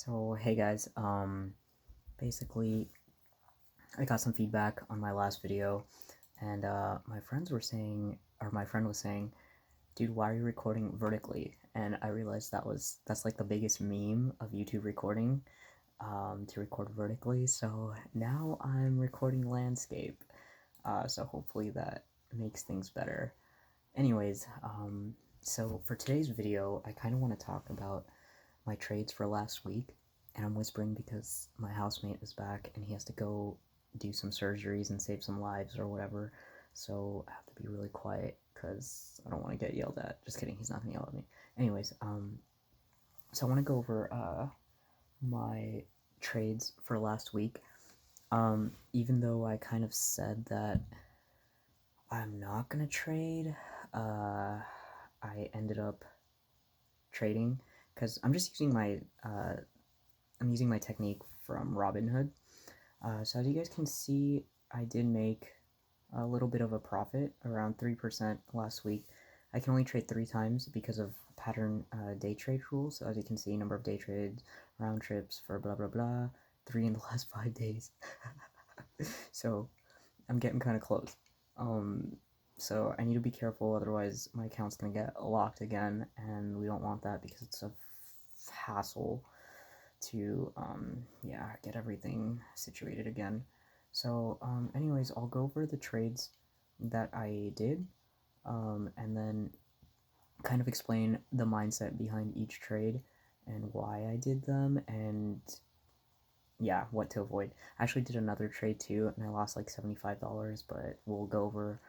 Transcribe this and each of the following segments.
So hey guys, basically I got some feedback on my last video, and my friends were saying, or my friend was saying, dude, why are you recording vertically? And I realized that's like the biggest meme of YouTube recording, to record vertically. So now I'm recording landscape. So hopefully that makes things better. Anyways, so for today's video, I kind of want to talk about my trades for last week, and I'm whispering because my housemate is back and he has to go do some surgeries and save some lives or whatever. So I have to be really quiet because I don't want to get yelled at. Just kidding, he's not gonna yell at me. Anyways, so I want to go over my trades for last week. Even though I kind of said that I'm not gonna trade, I ended up trading because I'm just using my technique from Robinhood. So as you guys can see, I did make a little bit of a profit, around 3% last week. I can only trade 3 times because of pattern day trade rules. So as you can see, number of day trades, round trips for blah blah blah, 3 in the last 5 days. So I'm getting kind of close. So I need to be careful, otherwise my account's gonna get locked again, and we don't want that because it's a hassle to yeah, get everything situated again. So anyways, I'll go over the trades that I did, and then kind of explain the mindset behind each trade and why I did them, and yeah, what to avoid. I actually did another trade too, and I lost like $75, but we'll go over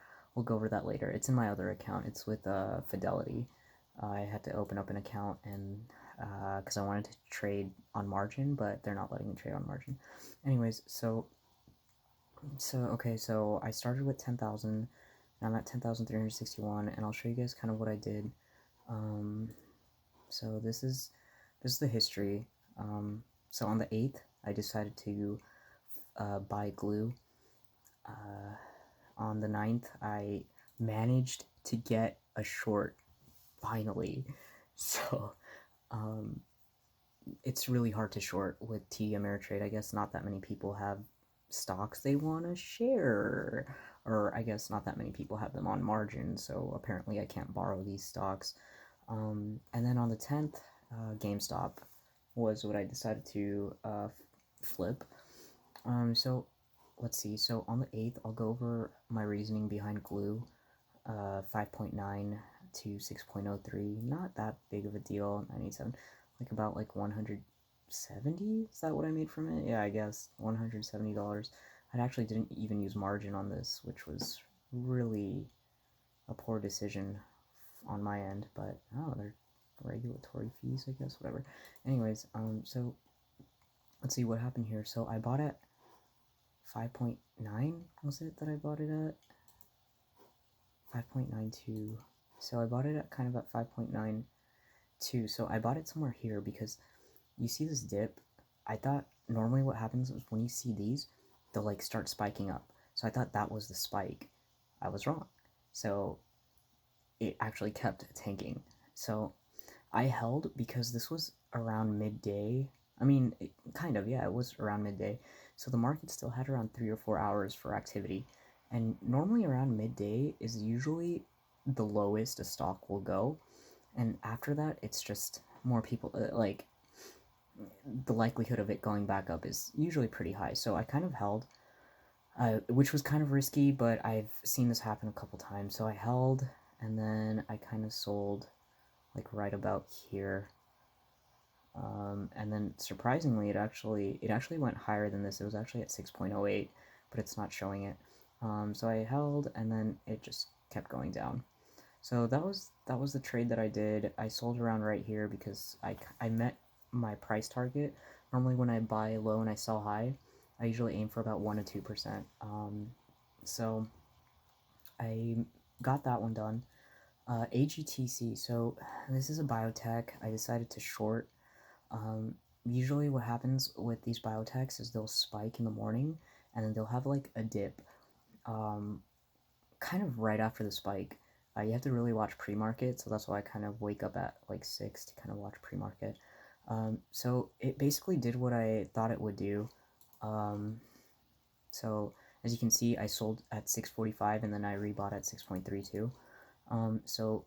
that later. It's in my other account. It's with Fidelity. I had to open up an account, and because I wanted to trade on margin, but they're not letting me trade on margin. Anyways, so okay, so I started with 10,000. I'm at 10,361, and I'll show you guys kind of what I did. So this is the history. So on the 8th, I decided to buy glue. On the 9th, I managed to get a short, finally. So, it's really hard to short with TD Ameritrade. I guess not that many people have stocks they want to share, or I guess not that many people have them on margin, so apparently I can't borrow these stocks. And then on the 10th, GameStop was what I decided to flip. So let's see. So on the 8th, I'll go over my reasoning behind glue. 5.9 to 6.03. Not that big of a deal. 97, like about like 170. Is that what I made from it? Yeah, I guess $170. I actually didn't even use margin on this, which was really a poor decision on my end. But oh, they're regulatory fees, I guess. Whatever. Anyways, so let's see what happened here. So I bought at 5.9, was it that I bought it at? 5.92. So I bought it at kind of at 5.92. So I bought it somewhere here because you see this dip. I thought normally what happens is when you see these, they'll like start spiking up. So I thought that was the spike. I was wrong. So it actually kept tanking. So I held because this was around midday. I mean, kind of, yeah, it was around midday. So the market still had around 3 or 4 hours for activity. And normally around midday is usually the lowest a stock will go. And after that, it's just more people, like, the likelihood of it going back up is usually pretty high. So I kind of held, which was kind of risky, but I've seen this happen a couple times. So I held, and then I kind of sold, like, right about here. And then surprisingly, it actually went higher than this. It was actually at 6.08, but it's not showing it. So I held, and then it just kept going down. So that was the trade that I did. I sold around right here because I met my price target. Normally when I buy low and I sell high, I usually aim for about 1 to 2%. So I got that one done. AGTC, so this is a biotech. I decided to short. Usually what happens with these biotechs is they'll spike in the morning, and then they'll have like a dip kind of right after the spike. You have to really watch pre-market, so that's why I kind of wake up at like 6 to kind of watch pre-market. So it basically did what I thought it would do. Um, so as you can see, I sold at 6.45 and then I rebought at 6.32. So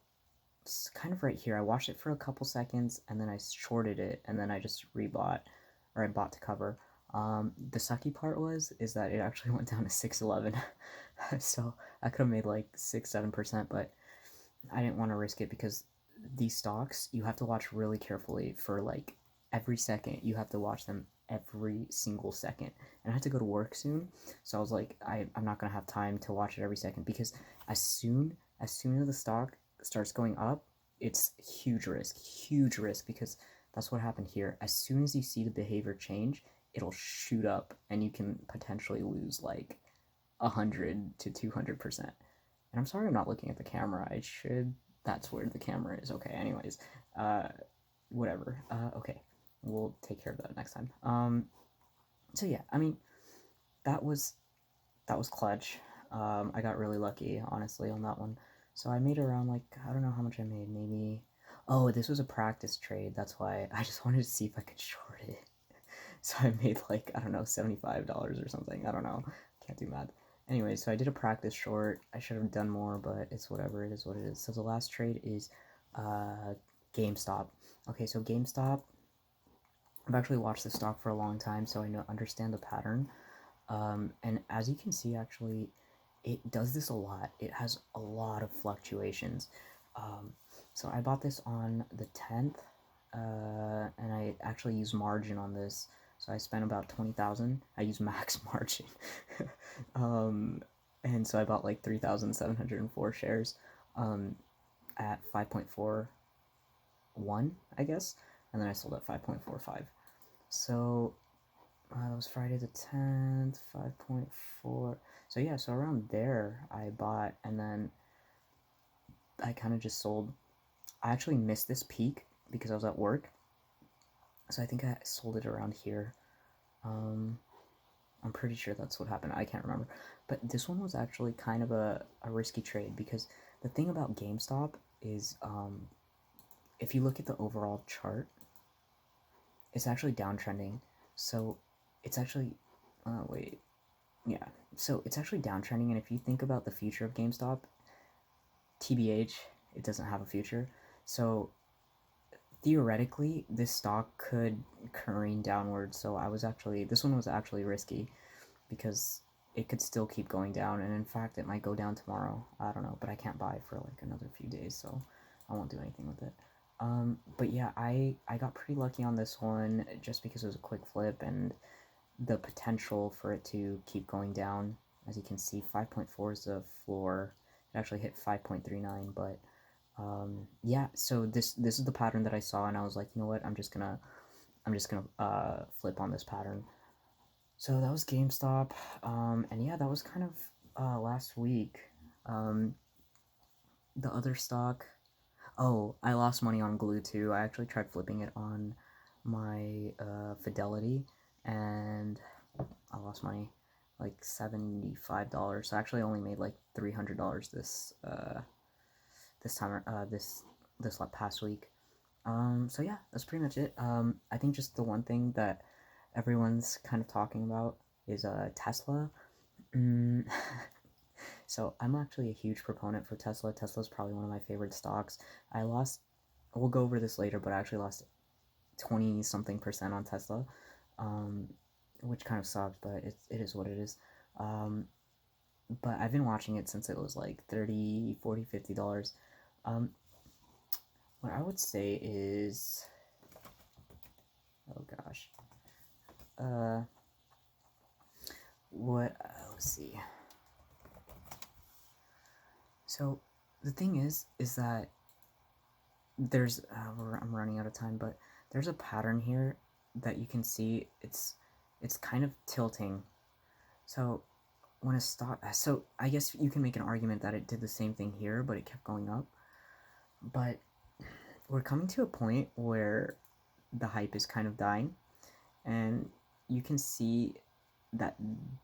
it's kind of right here. I watched it for a couple seconds and then I shorted it and then I just rebought, or I bought to cover. The sucky part is that it actually went down to 6.11. So I could have made like 6-7%, but I didn't want to risk it because these stocks you have to watch really carefully for like every second. You have to watch them every single second. And I had to go to work soon, so I was like, I'm not gonna have time to watch it every second because as soon as the stock starts going up, it's huge risk because that's what happened here. As soon as you see the behavior change, it'll shoot up and you can potentially lose like 100 to 200%. And I'm sorry I'm not looking at the camera. I should. That's where the camera is. Okay, anyways. Whatever. Okay. We'll take care of that next time. So yeah, I mean, that was clutch. I got really lucky, honestly, on that one. So I made around, like, I don't know how much I made. Maybe. Oh, this was a practice trade. That's why I just wanted to see if I could short it. So I made, like, I don't know, $75 or something. I don't know. Can't do math. Anyway, so I did a practice short. I should have done more, but it's whatever. It is what it is. So the last trade is GameStop. Okay, so GameStop, I've actually watched the stock for a long time, so I understand the pattern. And as you can see, actually, it does this a lot. It has a lot of fluctuations. So I bought this on the 10th, and I actually used margin on this. So I spent about 20,000. I used max margin. And so I bought like 3,704 shares at 5.41, I guess. And then I sold at 5.45. So that was Friday the 10th, 5.4. So yeah, so around there I bought, and then I kind of just sold. I actually missed this peak because I was at work. So I think I sold it around here. I'm pretty sure that's what happened. I can't remember. But this one was actually kind of a risky trade because the thing about GameStop is if you look at the overall chart, it's actually downtrending. So it's actually, wait, yeah. So it's actually downtrending, and if you think about the future of GameStop, TBH, it doesn't have a future. So theoretically, this stock could careen downwards. So this one was actually risky because it could still keep going down, and in fact, it might go down tomorrow. I don't know, but I can't buy for like another few days, so I won't do anything with it. But yeah, I got pretty lucky on this one just because it was a quick flip and the potential for it to keep going down. As you can see, 5.4 is the floor. It actually hit 5.39, but yeah. So this is the pattern that I saw, and I was like, you know what? I'm just gonna flip on this pattern. So that was GameStop, and yeah, that was kind of last week. The other stock. Oh, I lost money on glue too. I actually tried flipping it on my Fidelity, and I lost money, like $75. So I actually only made like $300 this time this past week. So yeah, that's pretty much it. I think just the one thing that everyone's kind of talking about is Tesla. So I'm actually a huge proponent for Tesla. Tesla's probably one of my favorite stocks. We'll go over this later, but I actually lost 20 something percent on Tesla, which kind of sucks, but it is what it is. But I've been watching it since it was like $30, $40, $50. What I would say is, oh gosh, let's see. So the thing is that there's, I'm running out of time, but there's a pattern here that you can see. It's kind of tilting. So when a stock, so I guess you can make an argument that it did the same thing here, but it kept going up. But we're coming to a point where the hype is kind of dying, and you can see that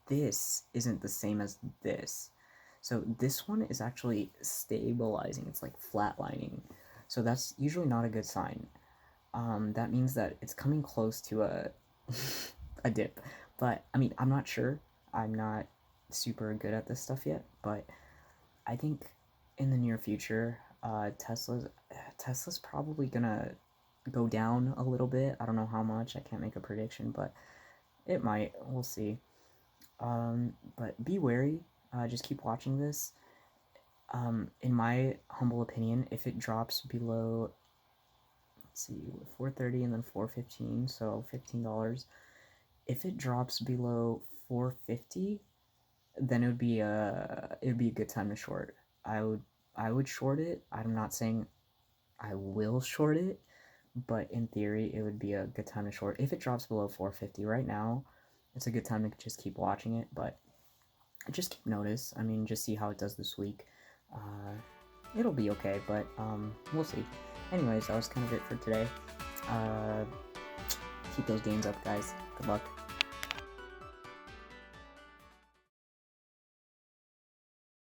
this isn't the same as this. So this one is actually stabilizing. It's like flatlining. So that's usually not a good sign. that means that it's coming close to a a dip. But I mean, I'm not sure. I'm not super good at this stuff yet, but I think in the near future, Tesla's probably gonna go down a little bit. I don't know how much. I can't make a prediction, but it might. We'll see. But be wary. Just keep watching this. In my humble opinion, if it drops below, let's see, 430 and then 415, so $15. If it drops below 450, then it would be a good time to short. I would short it. I'm not saying I will short it, but in theory, it would be a good time to short. If it drops below 450 right now, it's a good time to just keep watching it, but just keep notice. I mean, just see how it does this week. It'll be okay, but we'll see. Anyways, that was kind of it for today. Keep those gains up, guys. Good luck.